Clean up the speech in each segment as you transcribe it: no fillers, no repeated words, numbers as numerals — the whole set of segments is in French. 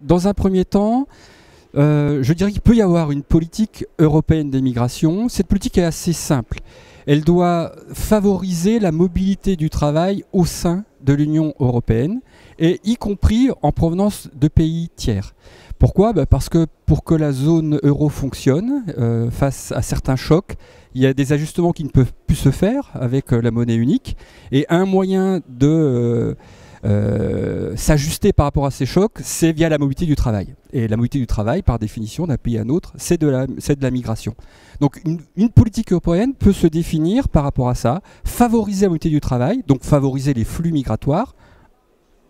Dans un premier temps, je dirais qu'il peut y avoir une politique européenne d'immigration. Cette politique est assez simple. Elle doit favoriser la mobilité du travail au sein de l'Union européenne, et y compris en provenance de pays tiers. Pourquoi ? Parce que pour que la zone euro fonctionne, face à certains chocs, il y a des ajustements qui ne peuvent plus se faire avec la monnaie unique. Et un moyen de s'ajuster par rapport à ces chocs, c'est via la mobilité du travail. Et la mobilité du travail, par définition, d'un pays à un autre, c'est de la migration. Donc une politique européenne peut se définir par rapport à ça, favoriser la mobilité du travail, donc favoriser les flux migratoires,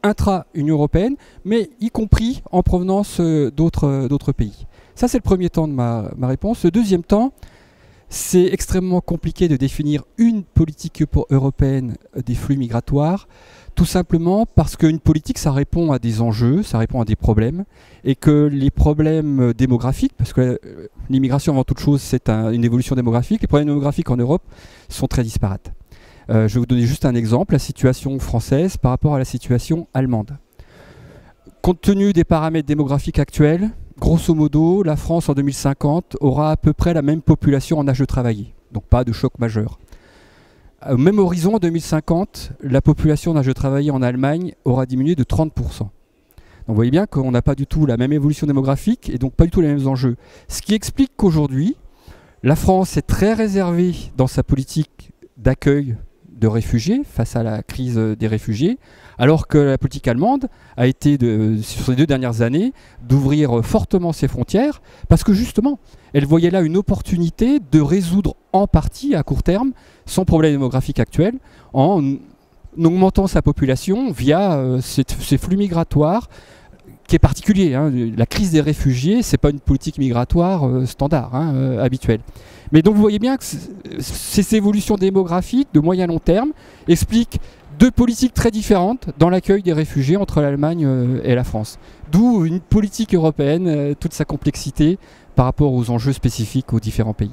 intra-Union européenne, mais y compris en provenance d'autres pays. Ça, c'est le premier temps de ma réponse. Le deuxième temps, c'est extrêmement compliqué de définir une politique européenne des flux migratoires, tout simplement parce qu'une politique, ça répond à des enjeux, ça répond à des problèmes, et que les problèmes démographiques, parce que l'immigration avant toute chose, c'est une évolution démographique, les problèmes démographiques en Europe sont très disparates. Je vais vous donner juste un exemple, la situation française par rapport à la situation allemande. Compte tenu des paramètres démographiques actuels, grosso modo, la France en 2050 aura à peu près la même population en âge de travailler, donc pas de choc majeur. Au même horizon, en 2050, la population en âge de travailler en Allemagne aura diminué de 30%. Donc vous voyez bien qu'on n'a pas du tout la même évolution démographique et donc pas du tout les mêmes enjeux. Ce qui explique qu'aujourd'hui, la France est très réservée dans sa politique d'accueil de réfugiés face à la crise des réfugiés, alors que la politique allemande a été, sur ces 2 dernières années, d'ouvrir fortement ses frontières, parce que justement, elle voyait là une opportunité de résoudre en partie, à court terme, son problème démographique actuel, en augmentant sa population via ces flux migratoires, qui est particulier. La crise des réfugiés, c'est pas une politique migratoire standard, habituelle. Mais donc vous voyez bien que ces évolutions démographiques de moyen long terme expliquent 2 politiques très différentes dans l'accueil des réfugiés entre l'Allemagne et la France. D'où une politique européenne, toute sa complexité par rapport aux enjeux spécifiques aux différents pays.